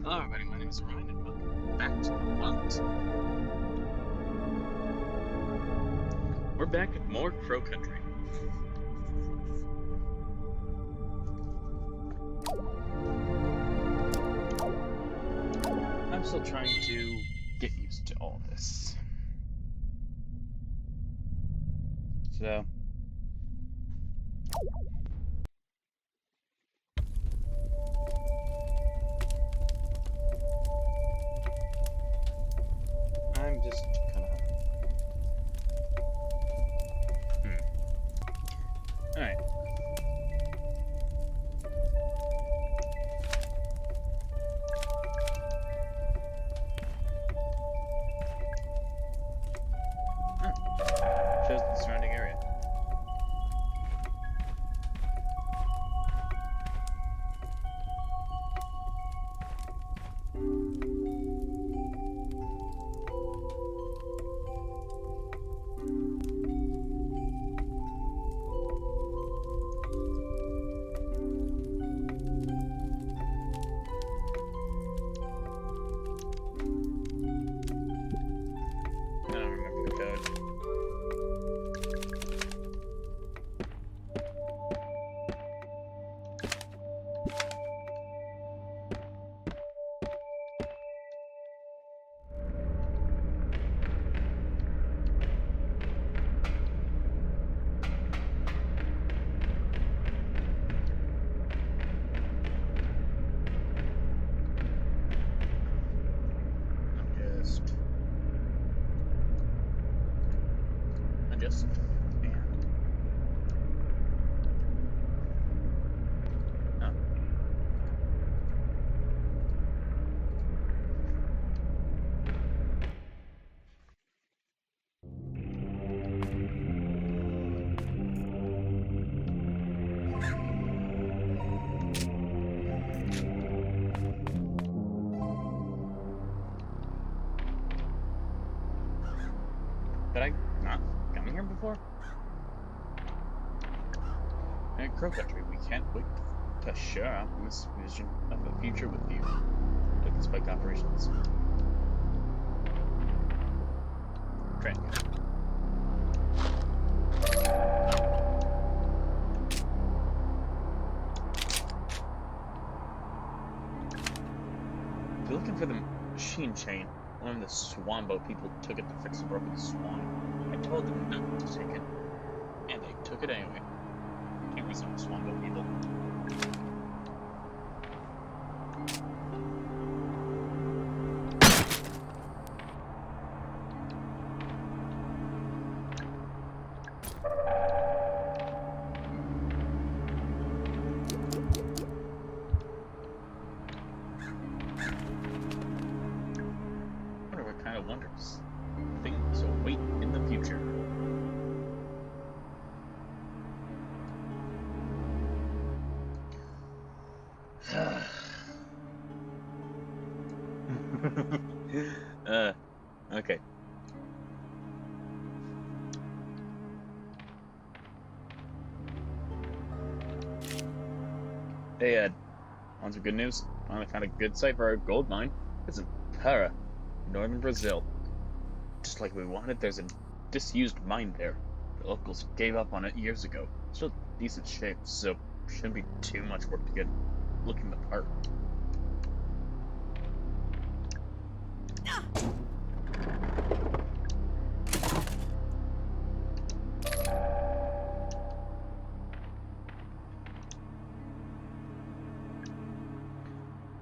Hello everybody, my name is Ryan and welcome back to the hunt. We're back at more Crow Country. I'm still trying to get used to all this. So... I'm just kind of... Alright. Shows the surrounding area. I don't remember the code. Adjust. And... Oh. Did I not come here before? At Crow Country, we can't wait to share our optimistic vision of the future with you. Like the Spike operations. Trent. If you're looking for the machine chain, one of the swan boat people took it to fix the broken swan. I told them not to take it, and they took it anyway. Can't reason with swan boat people. Wonder what kind of wonders things await in the future. Okay. Hey Ed, want some good news? Finally found a good site for our gold mine. It's in Para, northern Brazil. Just like we wanted, there's a disused mine there. The locals gave up on it years ago. Still in decent shape, so shouldn't be too much work to get looking the part.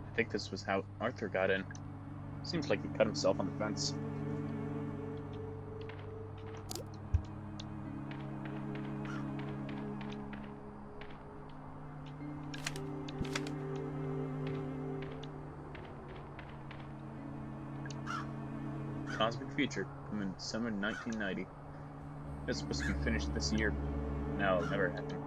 I think this was how Arthur got in. Seems like he cut himself on the fence. Cosmic Future, coming in summer 1990. It's supposed to be finished this year. Now it'll never happen.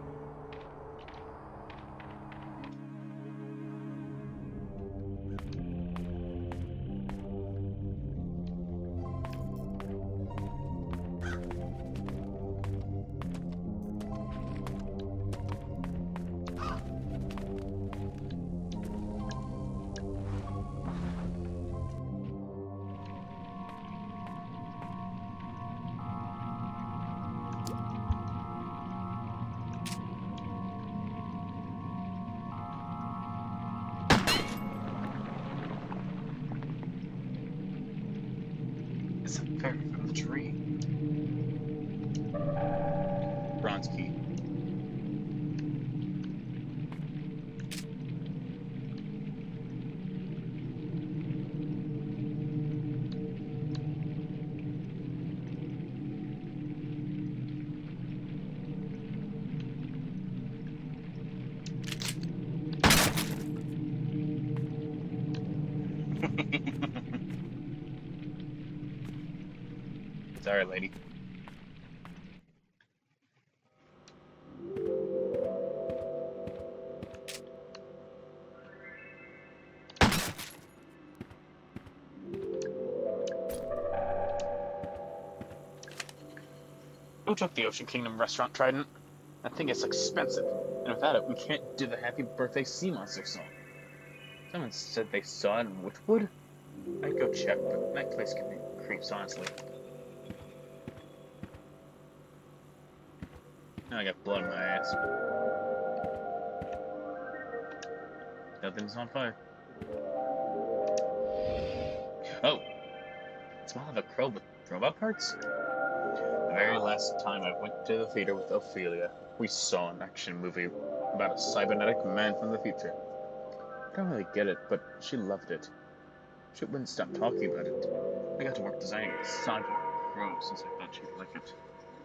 Fairy from the tree. Bronze key. Sorry, lady. Who took the Ocean Kingdom restaurant trident? I think it's expensive, and without it, we can't do the Happy Birthday Sea Monster song. Someone said they saw it in Witchwood? I'd go check, but that place can be creeps, honestly. Now I got blood in my ass. Nothing's on fire. Oh! Smell of a crow with robot parts? The very last time I went to the theater with Ophelia, we saw an action movie about a cybernetic man from the future. I don't really get it, but she loved it. She wouldn't stop talking about it. I got to work designing a soggy crow since I thought she'd like it.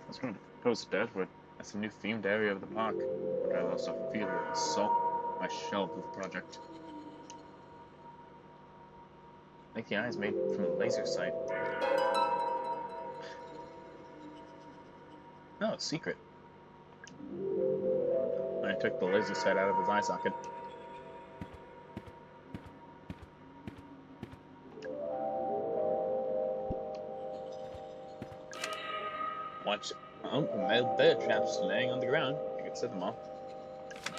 I was going to propose to Deadwood as the new themed area of the park, but I lost Ophelia and so I shelved the project. I think the eye is made from a laser sight. No, it's secret. I took the laser sight out of his eye socket. Watch. Oh, the bear traps laying on the ground. You can set them off.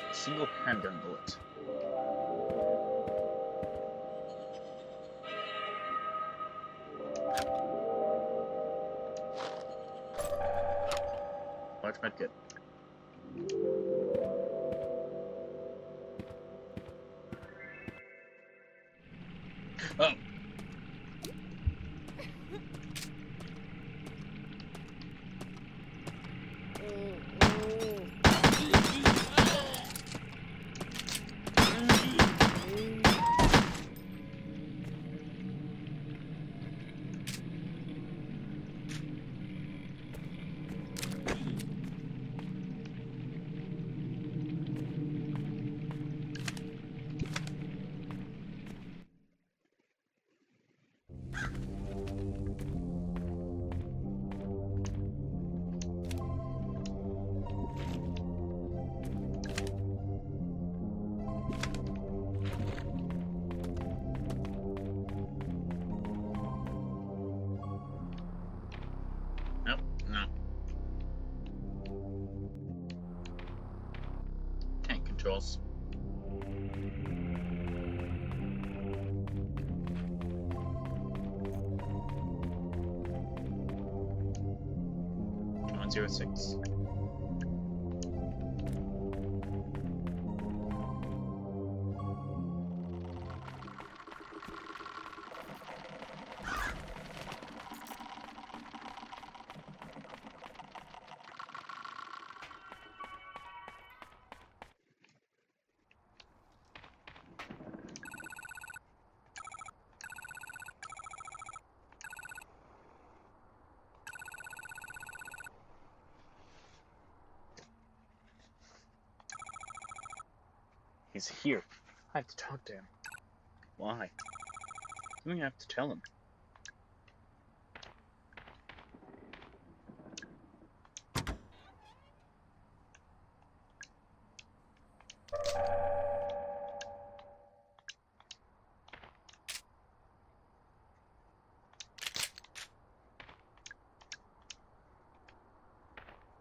A single handgun bullet. Large medkit. Oh! Nope, no. Tank controls. .06. He's here. I have to talk to him. Why? Something I have to tell him.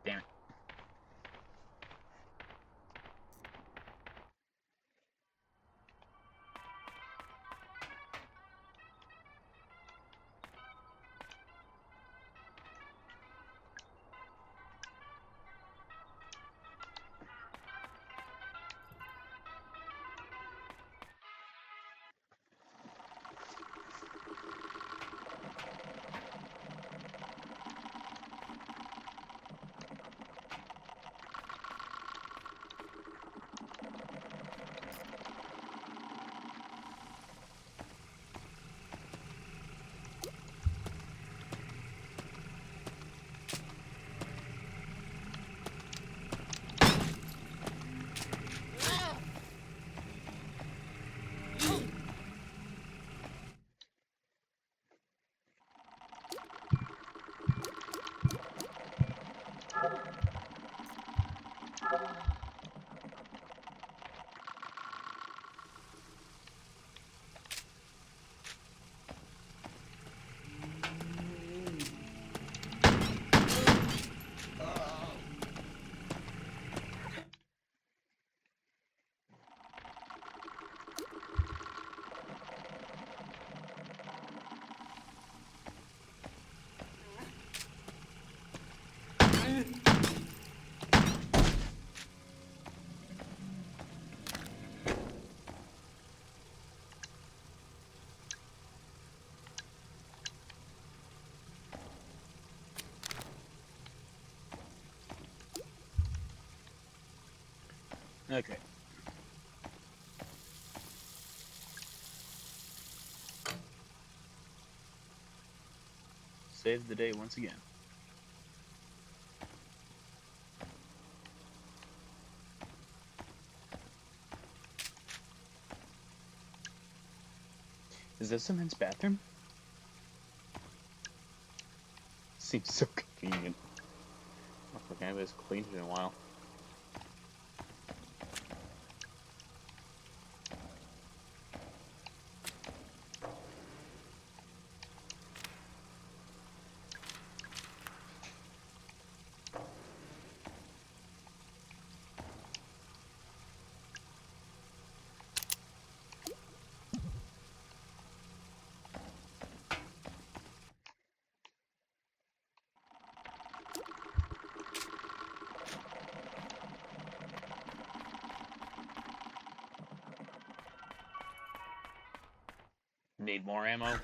Damn it. Okay. Save the day once again. Is this the men's bathroom? Seems so convenient. I don't think anybody's cleaned it in a while. Need more ammo?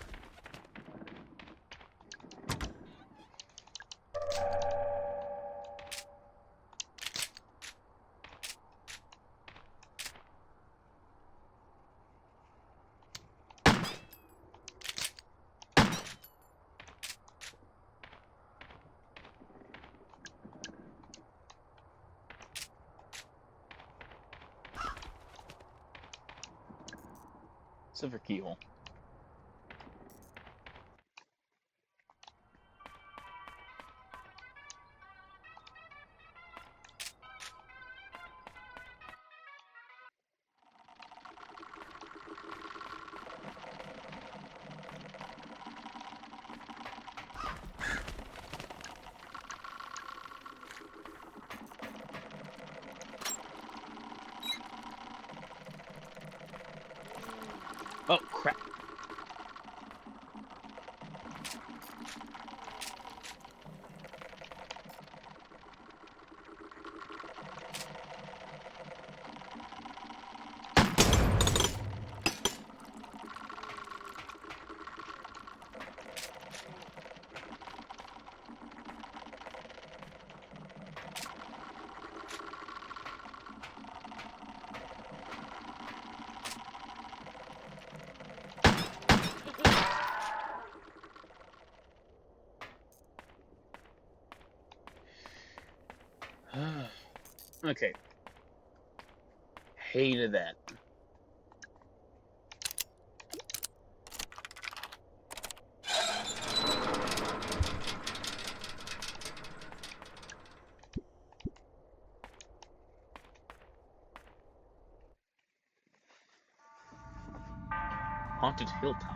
Silver keyhole. Oh, crap. Okay. Hated that. Haunted Hilltop.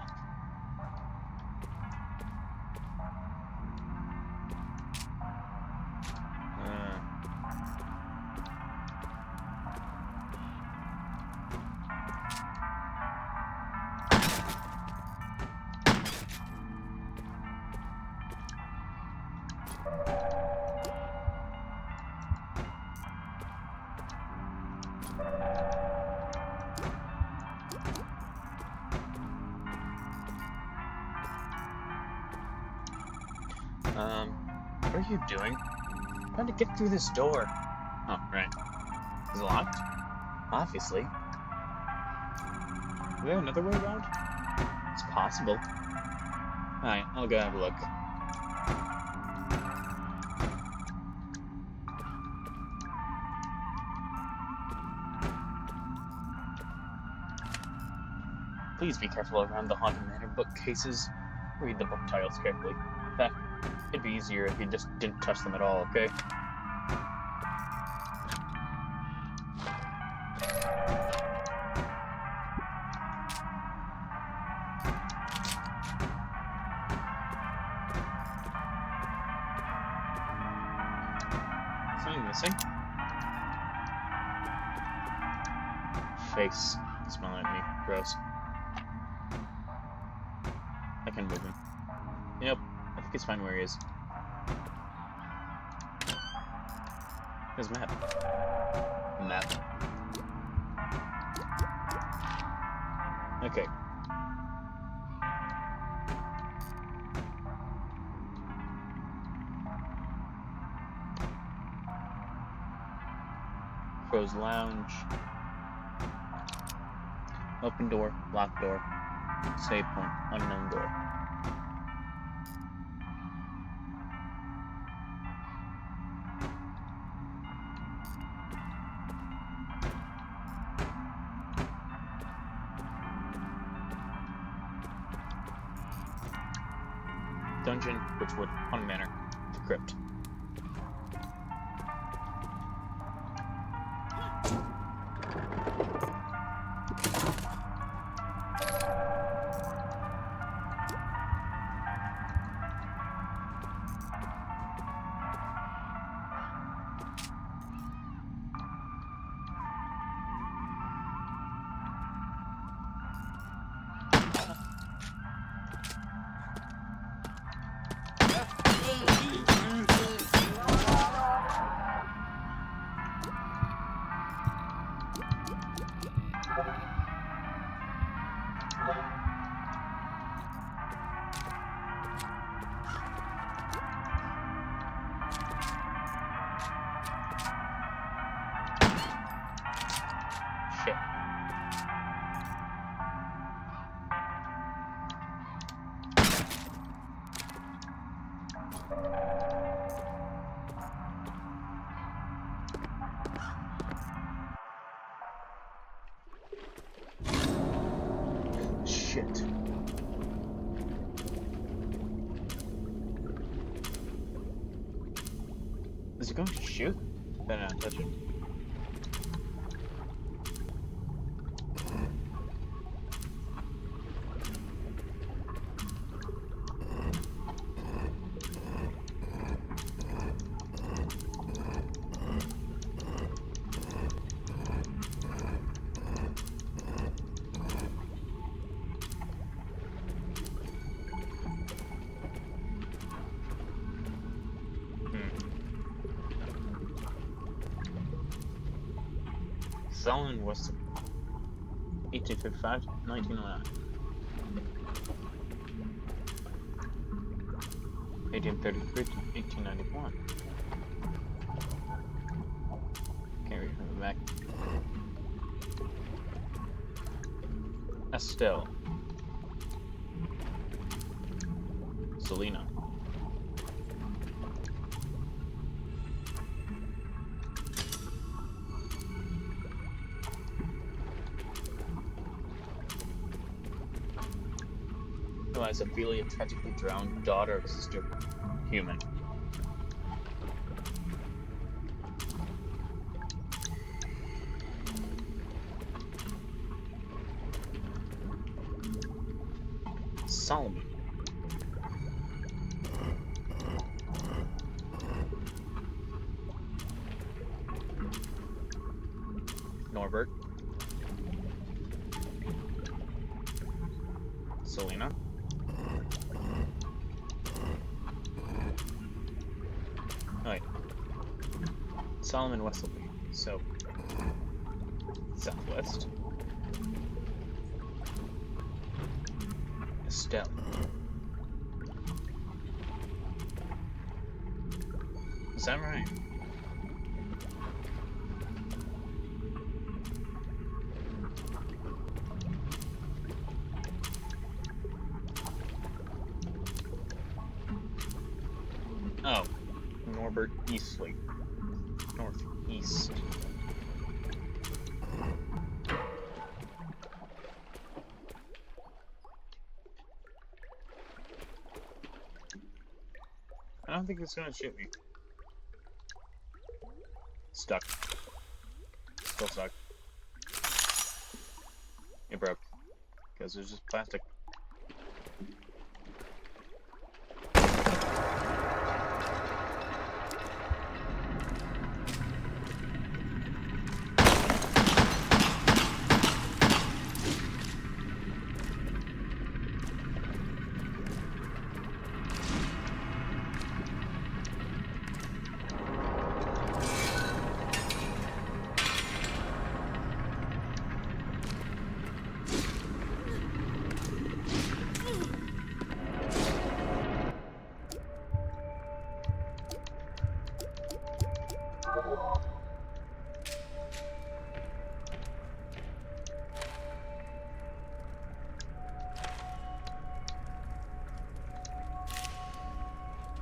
What are you doing? I'm trying to get through this door. Oh, right. Is it locked? Obviously. Is there another way around? It's possible. Alright, I'll go have a look. Please be careful around the Haunted Manor bookcases. Read the book titles carefully. It'd be easier if you just didn't touch them at all, okay? Something missing? Face smiling at me. Gross. I can move him. Yep, I think it's fine where he is. His map. Map. Okay. Rose Lounge. Open door, locked door. Save point, unknown door. Dungeon, Witchwood, Haunted Manor, the Crypt. Shit. Shit. Is he going to shoot? Better not touch him. Solomon was 1855 to 1909. 1833 to 1891. Can't read from the back. Estelle. Selena. Eliza Ophelia, tragically drowned, daughter of Sister Human. Solomon. Norbert. Selena. Alright. Solomon Westleby. So, southwest. Estelle. Is that right? Oh, Norbert Eastley. Northeast. I don't think it's gonna shoot me. Stuck. Still stuck. It broke. Because there's just plastic.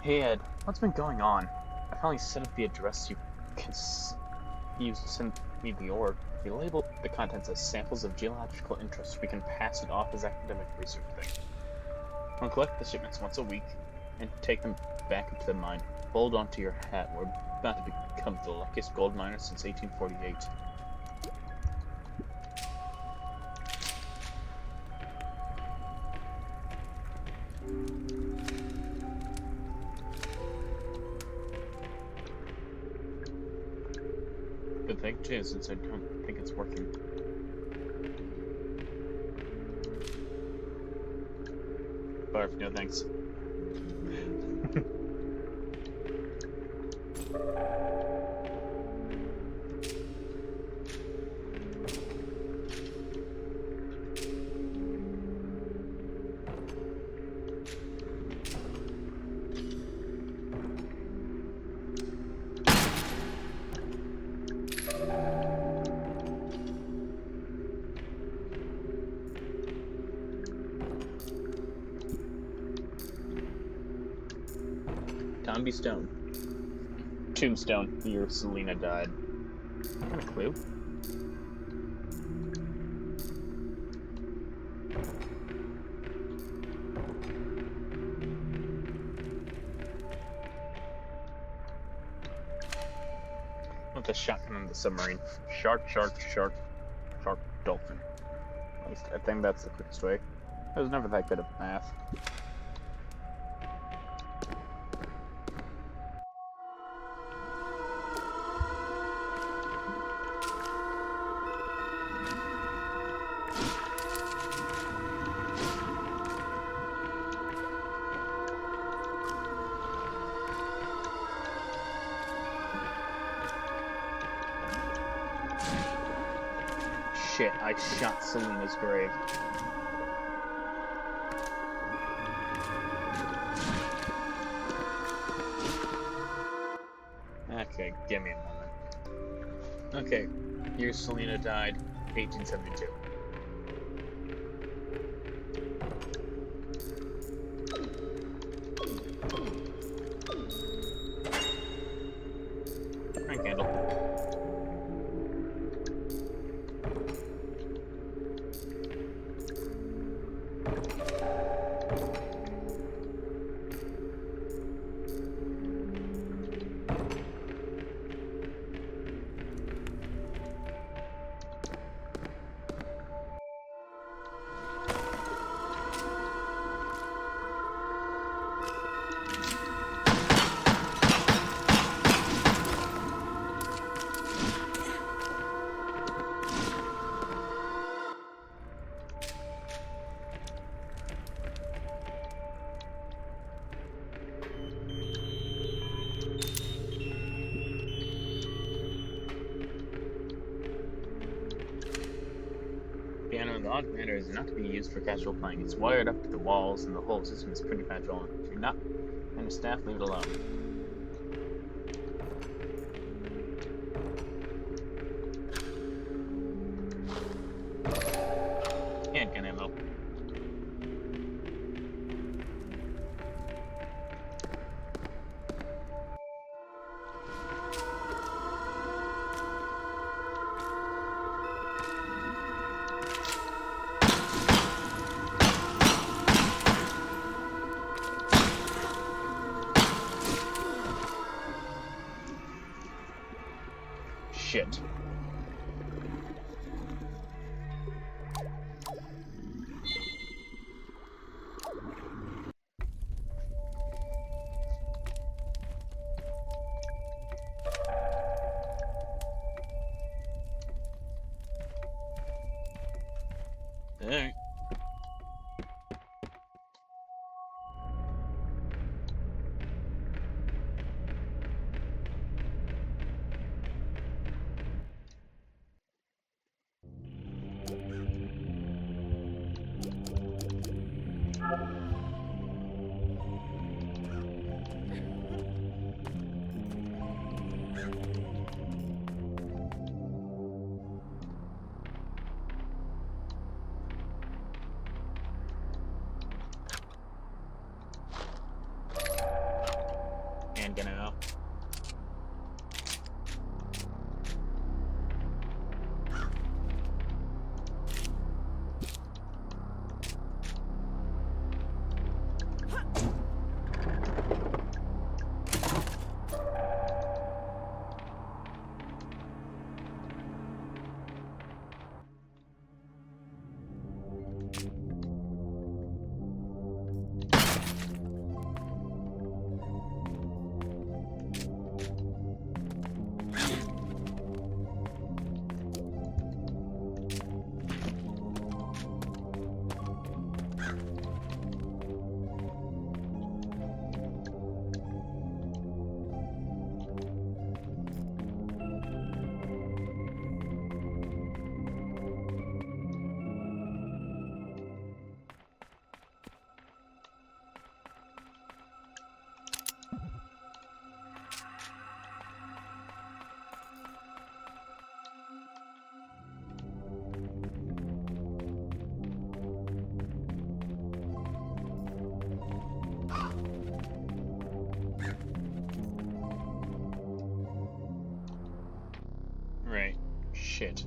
Hey Ed, what's been going on? I finally set up the address you used to send me the org. If you label the contents as samples of geological interest, we can pass it off as academic research thing. We'll collect the shipments once a week and take them back up to the mine. Hold onto your hat. We're about to become the luckiest gold miners since 1848. Good thing too, since I don't think it's working. Barf, no thanks. Tomby Stone. Tombstone. Year Selena died. What kind of clue? With the shotgun on the submarine. Shark, dolphin. At least I think that's the quickest way. I was never that good at math. Shit, I shot Selena's grave. Okay, give me a moment. Okay, year Selena died, 1872. Crank handle. Piano in the augmenter is not to be used for casual playing. It's wired up to the walls, and the whole system is pretty fragile. If you're not and the staff, leave it alone. Handgun ammo. Shit. Alright. shit.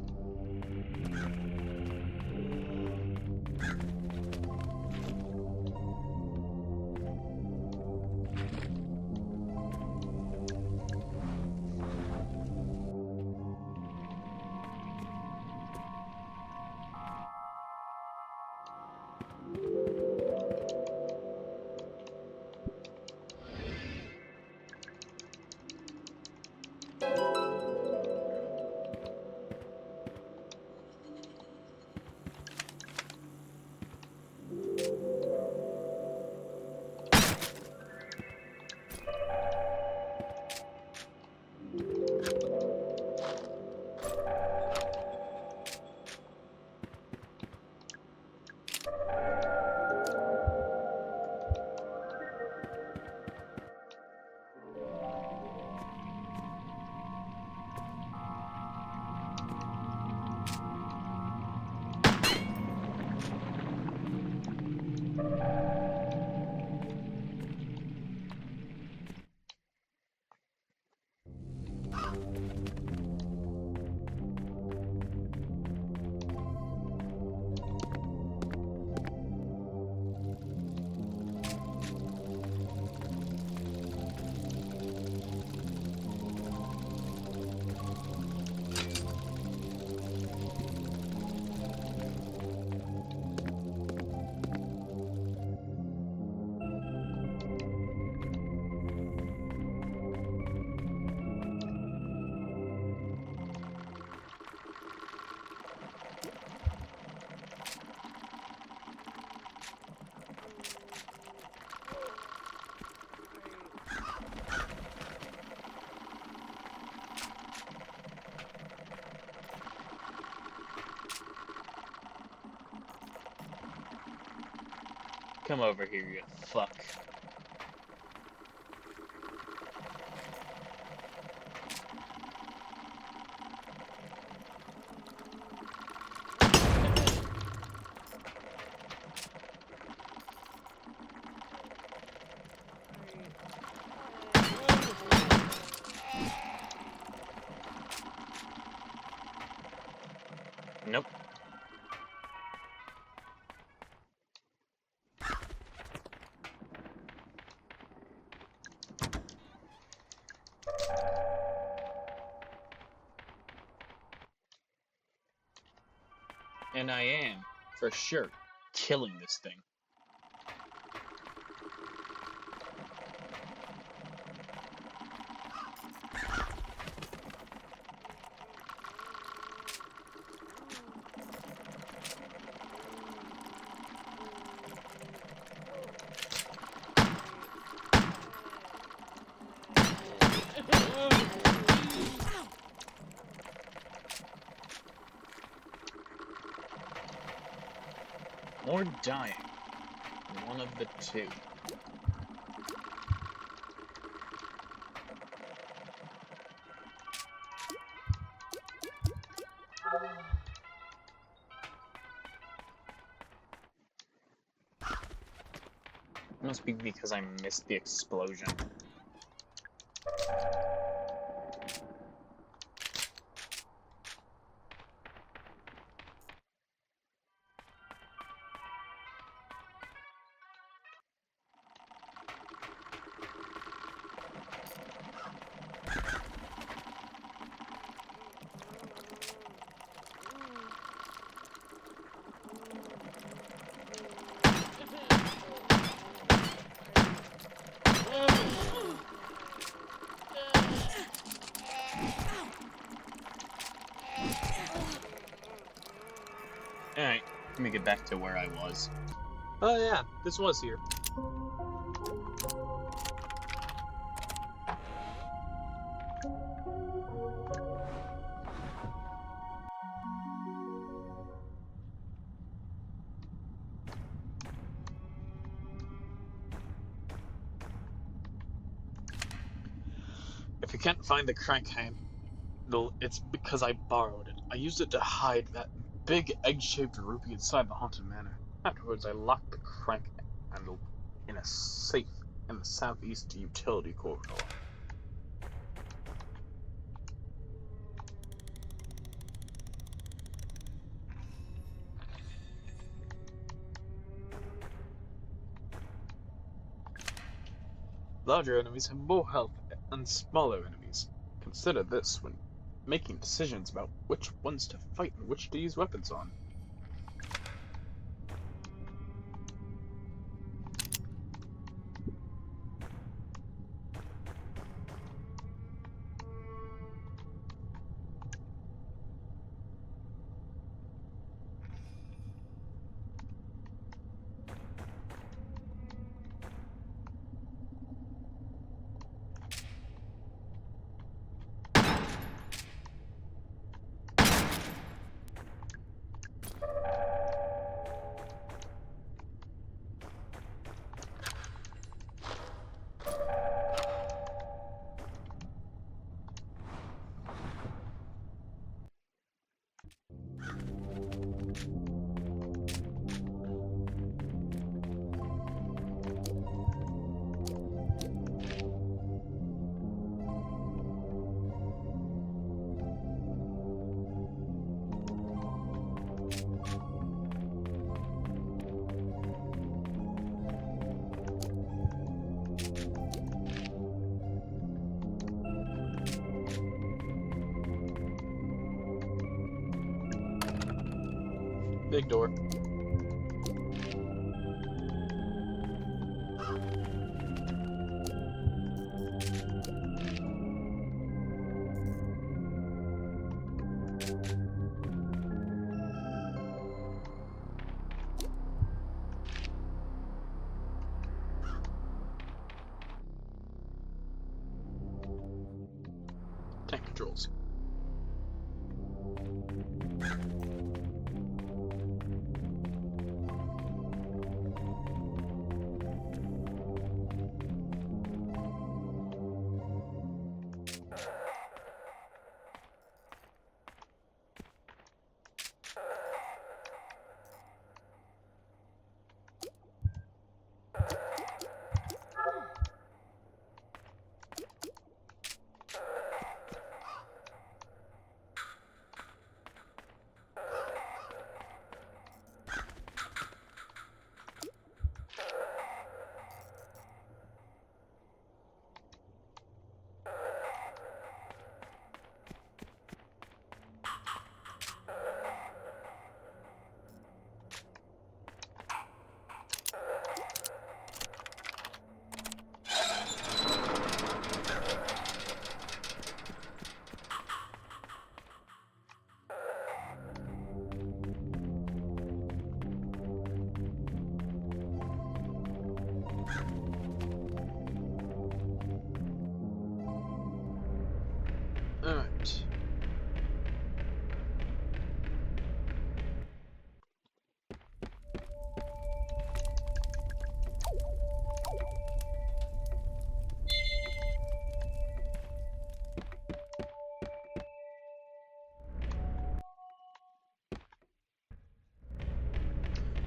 Come over here, you fuck. Nope. And I am, for sure, killing this thing. Or dying. One of the two. It must be because I missed the explosion. Alright, let me get back to where I was. Oh yeah, this was here. If you can't find the crank handle, it's because I borrowed it. I used it to hide that big egg-shaped rupee inside the haunted manor. Afterwards, I locked the crank handle in a safe in the southeast utility corridor. Larger enemies have more health than smaller enemies. Consider this when making decisions about which ones to fight and which to use weapons on. Big door. Tank controls. Alright.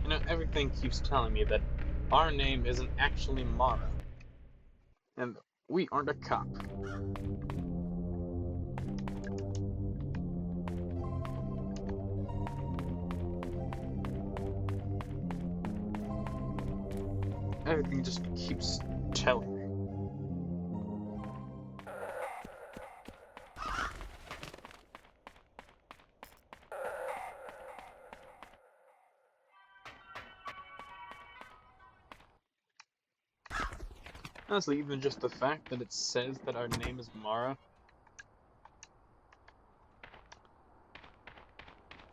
You know, everything keeps telling me that our name isn't actually Mara. And we aren't a cop. Everything just keeps telling me. Honestly, even just the fact that it says that our name is Mara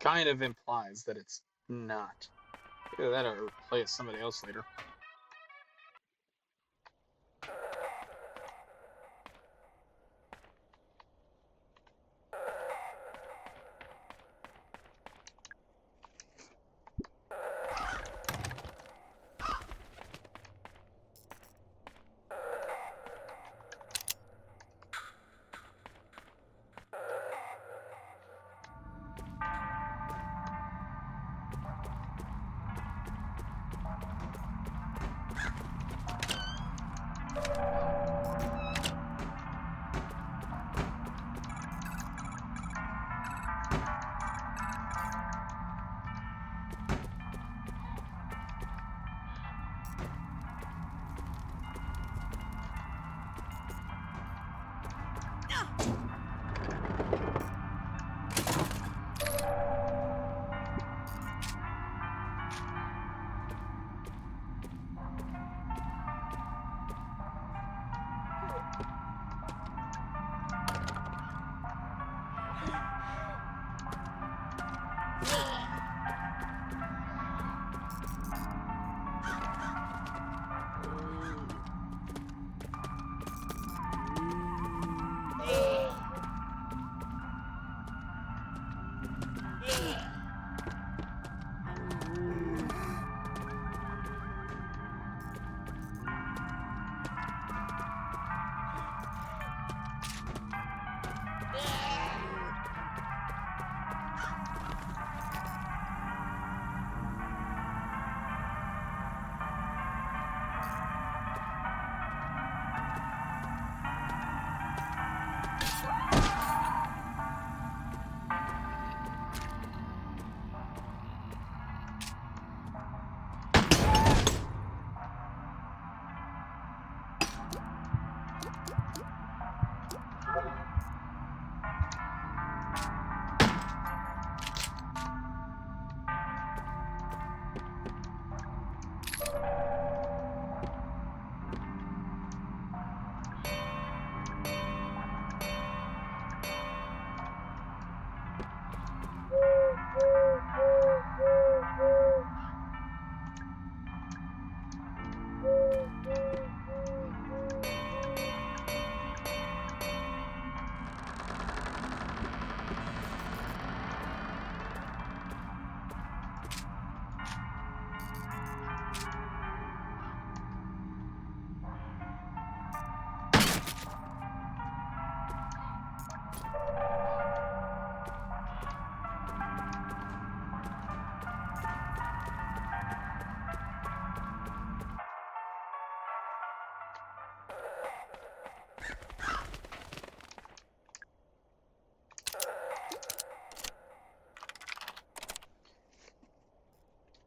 kind of implies that it's not. Either that or play as somebody else later.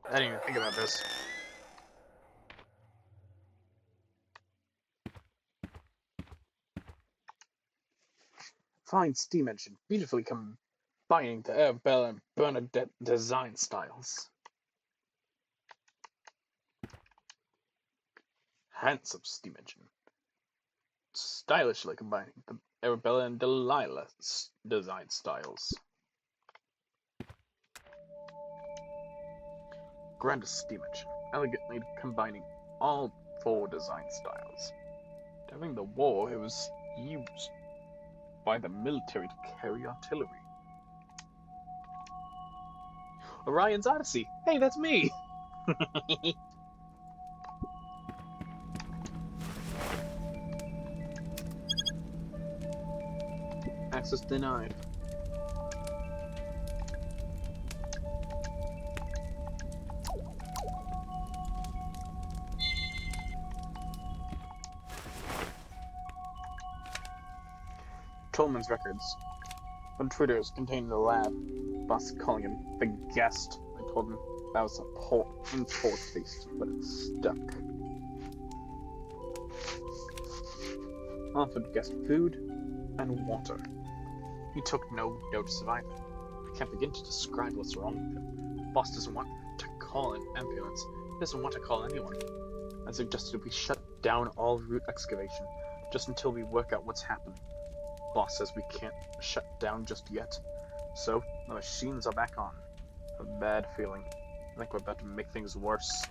I didn't even think about this. Fine steam engine, beautifully combining the Arabella and Bernadette design styles. Handsome steam engine, stylishly combining the Arabella and Delilah design styles. Grandest steam engine, elegantly combining all four design styles. During the war, it was used by the military to carry artillery. Orion's Odyssey! Hey, that's me! Access denied. Tolman's records. Intruders contained in the lab. Boss calling him the guest. I told him that was a in poor taste, but it stuck. Offered guest food and water. He took no notice of either. I can't begin to describe what's wrong with him. Boss doesn't want to call an ambulance. He doesn't want to call anyone. I suggested we shut down all root excavation, just until we work out what's happening. Boss says we can't shut down just yet. So, the machines are back on. A bad feeling. I think we're about to make things worse.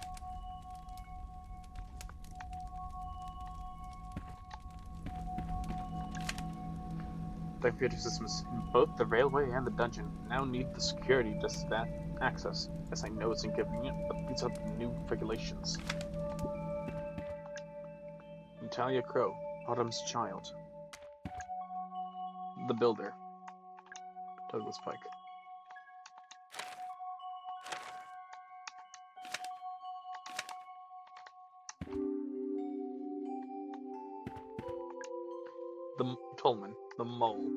The computer systems in both the railway and the dungeon now need the security just that access. Yes, I know it's inconvenient, but these are the new regulations. Natalia Crow, Autumn's child. The Builder. Douglas Pike. The Tolman, the Mole.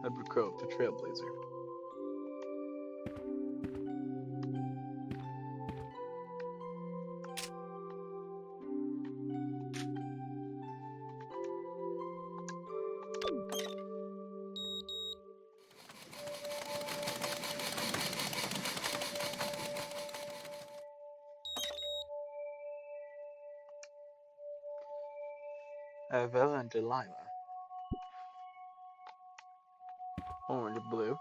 Edward Crowe, the Trailblazer. Arabella and Delilah. Orange, blue.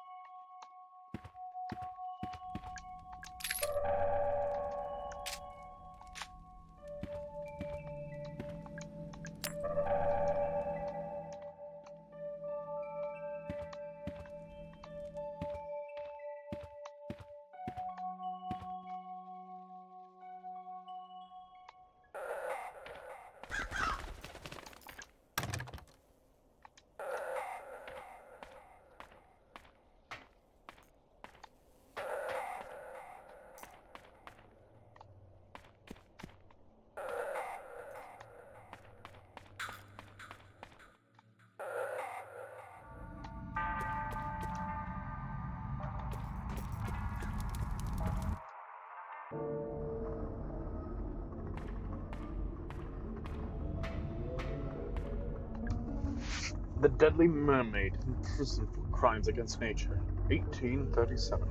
The Deadly Mermaid, in prison for crimes against nature, 1837.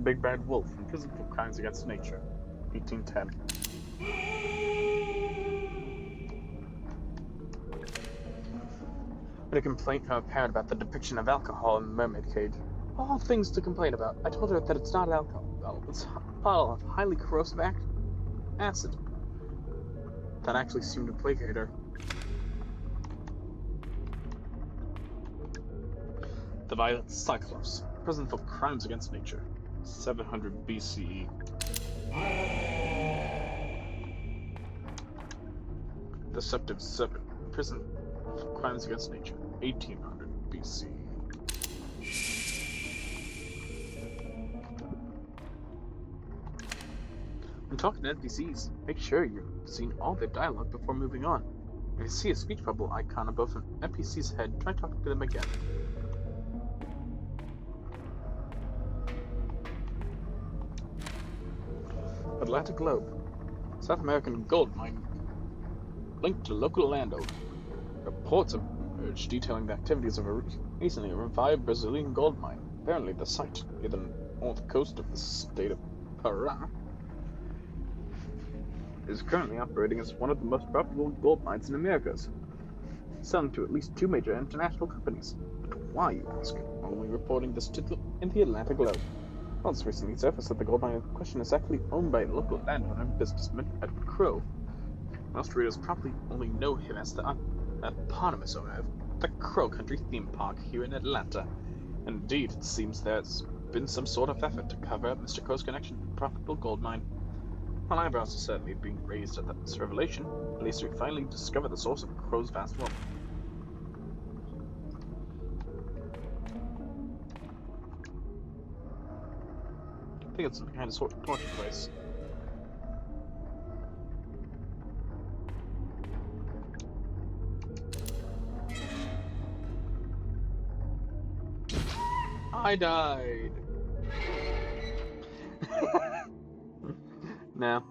Big Bad Wolf, in prison for crimes against nature, 1810. A complaint from a parent about the depiction of alcohol in the mermaid cage. All things to complain about. I told her that it's not alcohol. It's a bottle of highly corrosive acid. That actually seemed to placate her. The Violet Cyclops, prison for crimes against nature, 700 BCE. Deceptive Serpent, prison for crimes against nature, 1800 BC. When talking to NPCs, make sure you've seen all their dialogue before moving on. If you see a speech bubble icon above an NPC's head, try talking to them again. Atlantic Globe. South American gold mine linked to local landowner. Reports have emerged detailing the activities of a recently revived Brazilian gold mine. Apparently the site near the north coast of the state of Pará is currently operating as one of the most profitable gold mines in the Americas, selling to at least 2 major international companies. But why, you ask? Only reporting this in the Atlantic Globe. Well, it's recently surfaced that the gold mine in question is actually owned by a local landowner and businessman, Edward Crowe. Most readers probably only know him as the eponymous owner of the Crow Country theme park here in Atlanta. Indeed, it seems there's been some sort of effort to cover up Mr. Crow's connection to the profitable gold mine. While eyebrows are certainly being raised at this revelation, at least we finally discover the source of Crow's vast wealth. I think it's some kind of torture device. I died. No.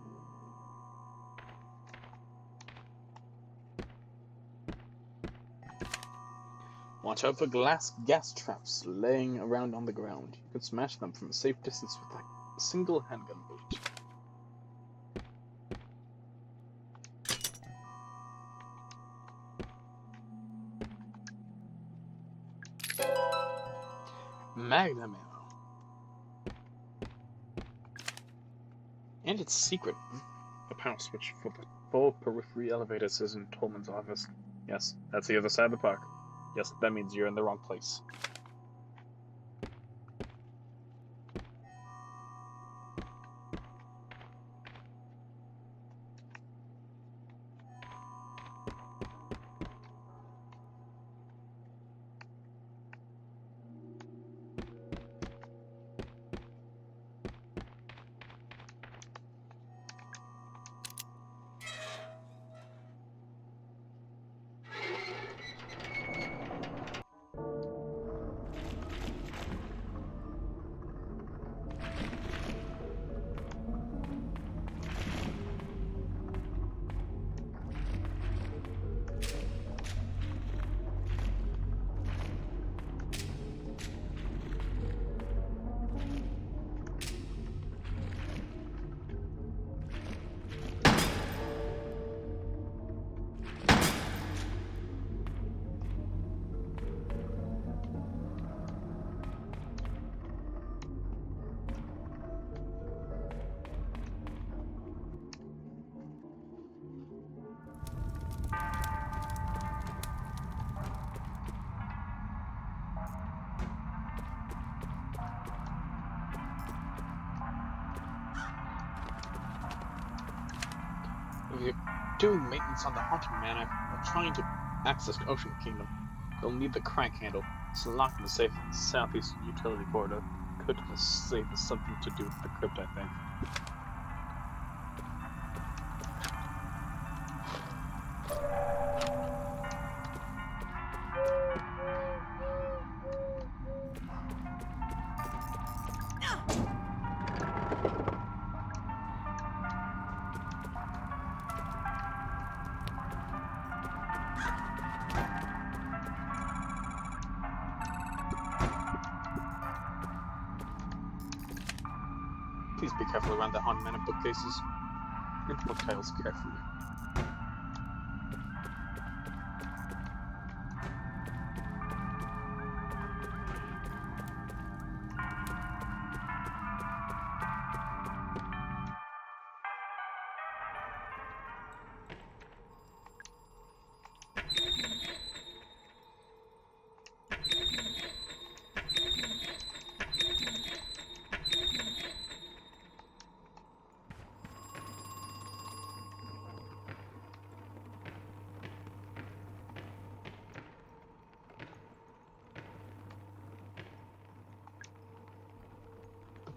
Watch out for gas traps laying around on the ground. You can smash them from a safe distance with a single handgun bullet. Magnum ammo. And it's secret. The power switch for the full periphery elevators is in Tolman's office. Yes, that's the other side of the park. Yes, that means you're in the wrong place. If you're doing maintenance on the Haunted Manor or trying to access Ocean Kingdom, you'll need the crank handle. It's locked in the safe in the southeast utility corridor. Could the safe has something to do with the crypt, I think. Please be careful around the Haunted Manor bookcases. Read the book titles carefully.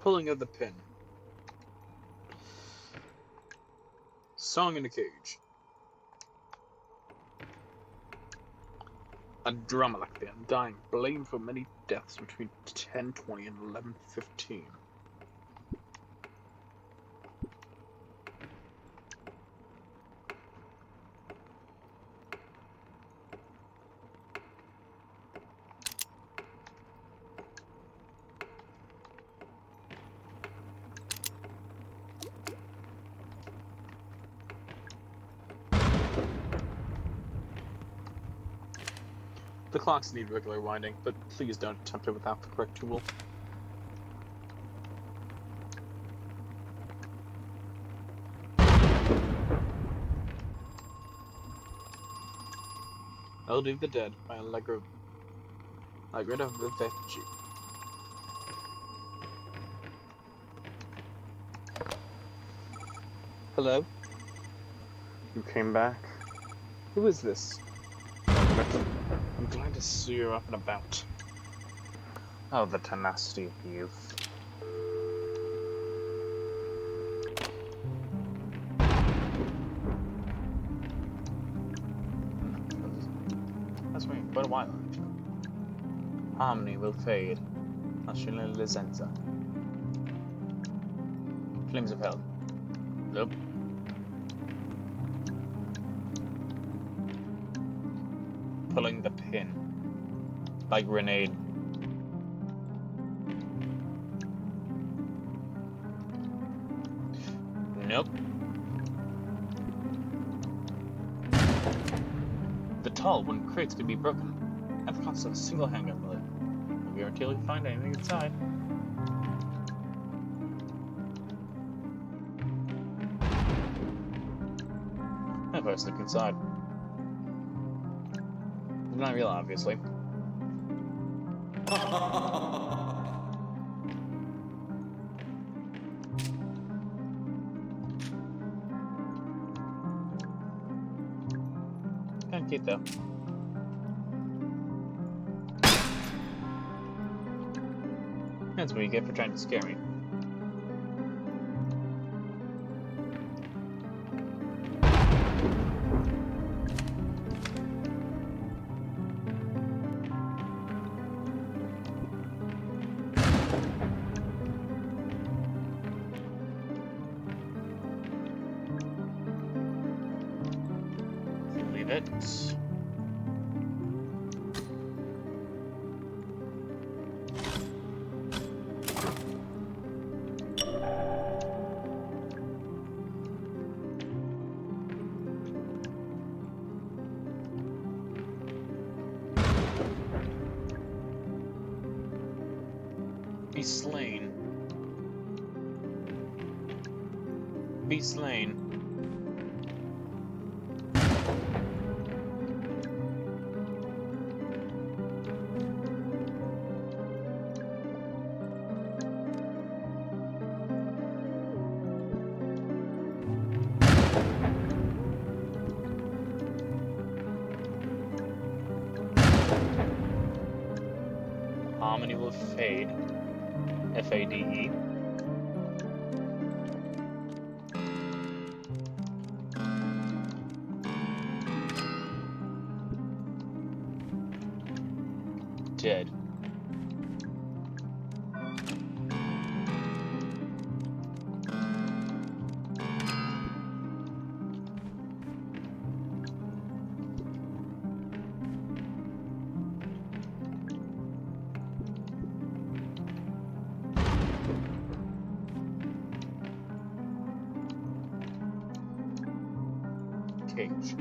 Pulling of the pin. Song in a cage. A Dramalacthian dying, blamed for many deaths between 1020 and 1115. The clocks need regular winding, but please don't attempt it without the correct tool. Melody of the Dead by Allegra Vivace. Hello? You came back? Who is this? I'm glad to see you up and about. Oh, the tenacity of youth. That's been quite a while. Harmony will fade. National Licenza. Flames of Hell. Nope. Pulling the pin. Like grenade. Nope. The tall wooden crates could be broken. At the cost of a single handgun bullet. We'll guarantee we find anything inside. And first look inside. Not real, obviously. Kinda cute though. That's what you get for trying to scare me. Leave it. Be slain. Be slain. Harmony will fade. F-A-D-E. Dead. Cage.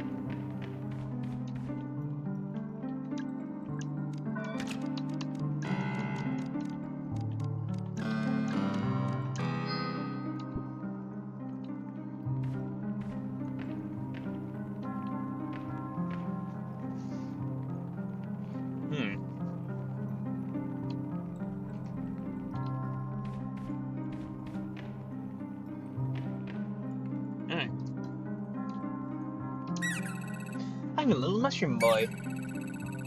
Alright. I'm a little mushroom boy.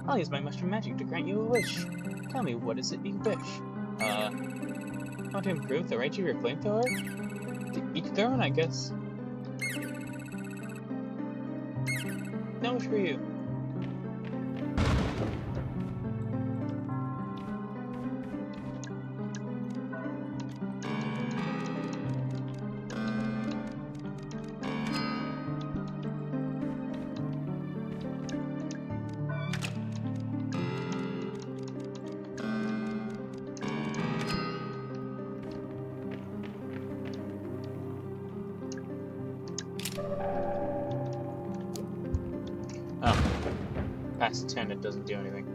I'll use my mushroom magic to grant you a wish. Tell me, what is it you wish? Want to improve the range of your flamethrower? To each their own, I guess. No, for you. Oh, past 10, it doesn't do anything.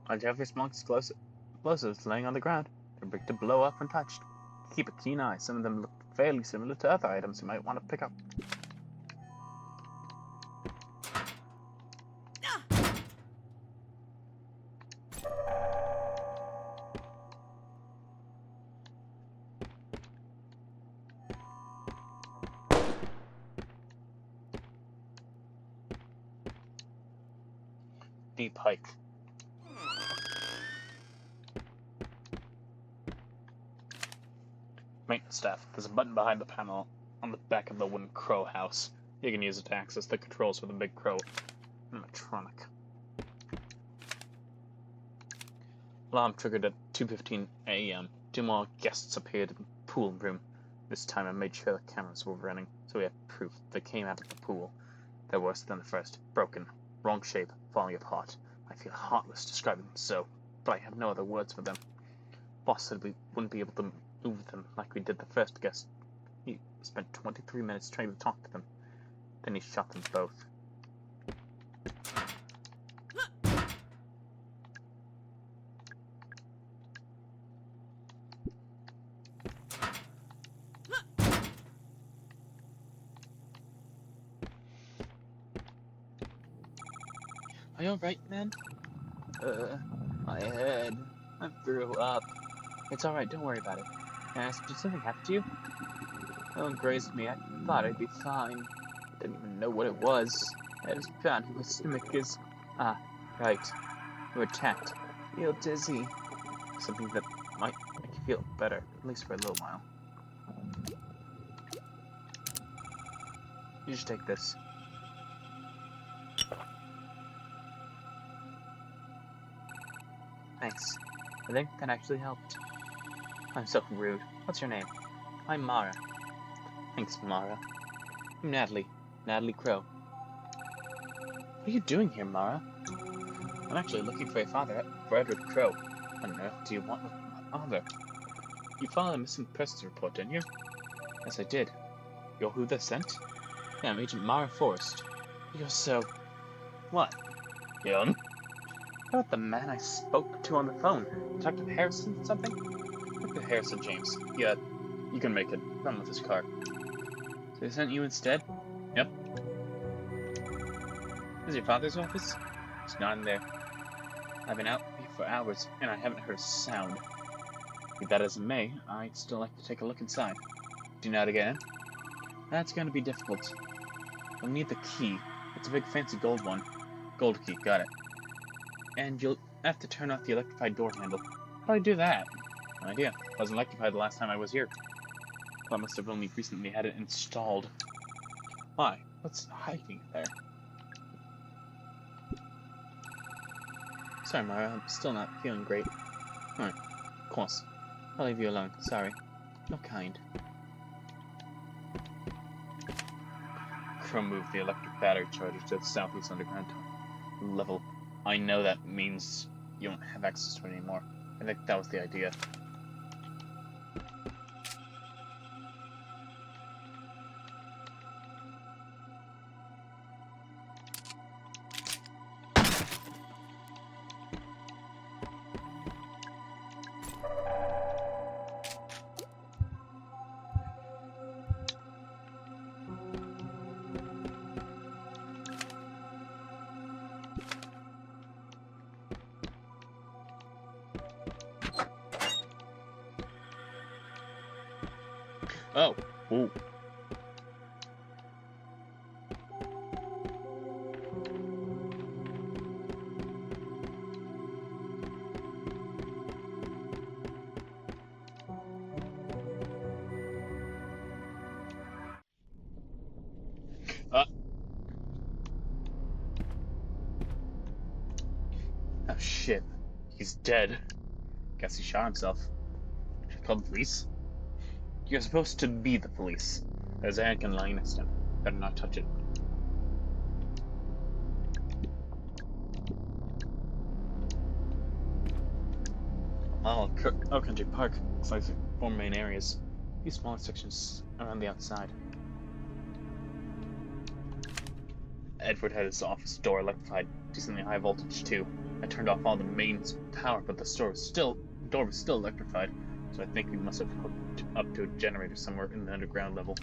On Jeffrey's small explosives laying on the ground. They're big to blow up untouched. Keep a keen eye. Some of them look fairly similar to other items you might want to pick up. Deep hike. Maintenance staff. There's a button behind the panel on the back of the wooden crow house. You can use it to access the controls for the big crow animatronic. Alarm triggered at 2:15 a.m. 2 more guests appeared in the pool room. This time I made sure the cameras were running, so we have proof they came out of the pool. They're worse than the first. Broken, wrong shape, falling apart. I feel heartless describing them so, but I have no other words for them. Boss said we wouldn't be able to move them like we did the first guest. He spent 23 minutes trying to talk to them. Then he shot them both. Are you alright, man? My head. I threw up. It's alright, don't worry about it. Did something happen to you? No one grazed me. I thought I'd be fine. Didn't even know what it was. I just found my stomach is... Ah, right. You were attacked. Feel dizzy. Something that might make you feel better, at least for a little while. You should take this. Thanks. I think that actually helped. I'm so rude. What's your name? I'm Mara. Thanks, Mara. I'm Natalie. Natalie Crow. What are you doing here, Mara? I'm actually looking for your father, for Edward Crow. What on earth do you want with my father? You filed a missing persons report, didn't you? Yes, I did. You're who they sent? Yeah, I'm Agent Mara Forrest. You're so... What? Young? How about the man I spoke to on the phone? Detective Harrison something? Detective Harrison, James. Yeah, you can make it. Run with his car. So they sent you instead? Yep. This is your father's office? He's not in there. I've been out here for hours, and I haven't heard a sound. Be that as it may, I'd still like to take a look inside. Do you know how to get in? That's going to be difficult. You'll need the key. It's a big fancy gold one. Gold key, got it. And you'll have to turn off the electrified door handle. How do I do that? No idea. It wasn't electrified the last time I was here. Well, I must have only recently had it installed. Why? What's hiding there? Sorry, Mara, I'm still not feeling great. Alright, of course. I'll leave you alone. Sorry. No kind. Crow moved the electric battery charger to the southeast underground level. I know that means you don't have access to it anymore. I think that was the idea. Oh. Ooh. Uh. Oh shit. He's dead. Guess he shot himself. Should I call the police? You're supposed to be the police. There's Anakin lying next to him. Better not touch it. Oh, Oak Country Park looks like the four main areas. These smaller sections around the outside. Edward had his office door electrified, decently high voltage too. I turned off all the mains power, but the door was still electrified, so I think we must have hooked up to a generator somewhere in the underground level.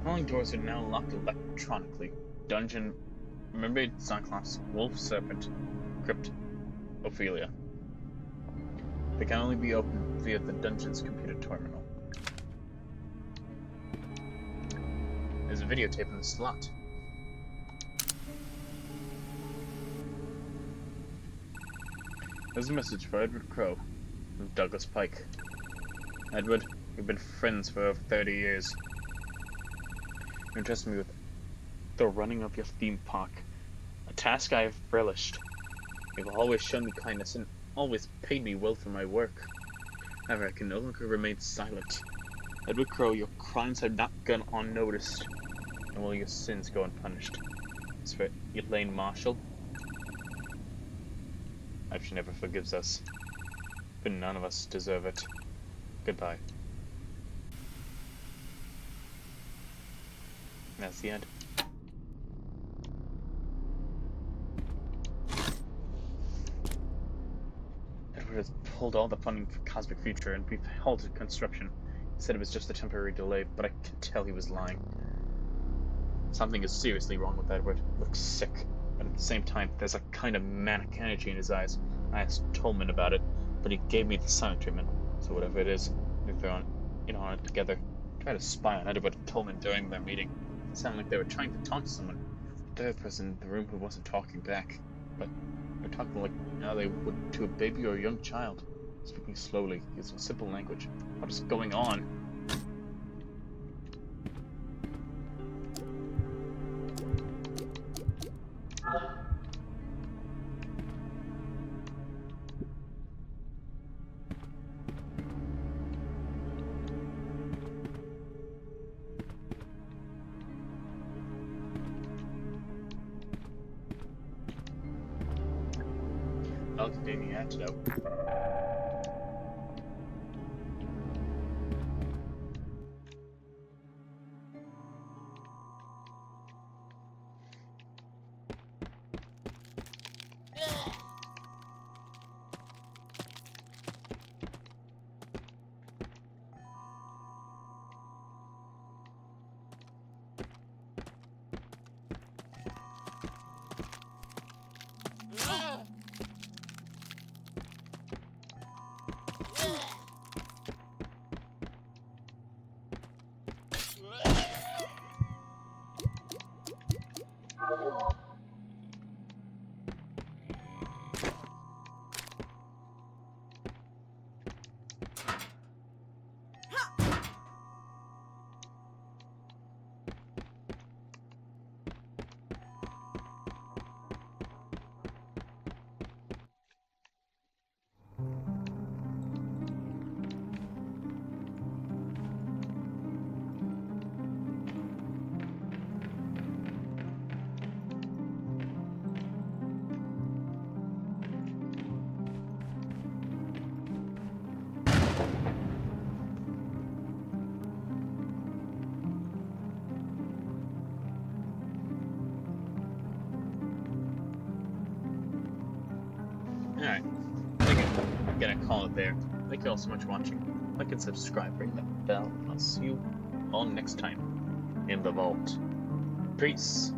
Following doors are now locked electronically. Dungeon, Mermaid, Cyclops, Wolf, Serpent, Crypt, Ophelia. They can only be opened via the dungeon's computer terminal. There's a videotape in the slot. There's a message for Edward Crow from Douglas Pike. Edward, we've been friends for over 30 years. You entrusted me with the running of your theme park, a task I have relished. You've always shown me kindness and always paid me well for my work. However, I can no longer remain silent. Edward Crow, your crimes have not gone unnoticed, and will your sins go unpunished. As for Elaine Marshall, I hope she never forgives us, but none of us deserve it. Goodbye. And that's the end. Edward has pulled all the funding for Cosmic Future and we've halted construction. He said it was just a temporary delay, but I can tell he was lying. Something is seriously wrong with Edward. He looks sick, but at the same time, there's a kind of manic energy in his eyes. I asked Tolman about it, but he gave me the silent treatment. So whatever it is, they're on it together. Try to spy on Edward and Tolman during their meeting. It sounded like they were trying to talk to someone. The third person in the room who wasn't talking back, but they're talking like how they would to a baby or a young child, speaking slowly, using simple language. What is going on? I'll continue the antidote. Alright, I think I'm gonna call it there. Thank you all so much for watching. Like and subscribe, ring that bell, and I'll see you all next time in the vault. Peace.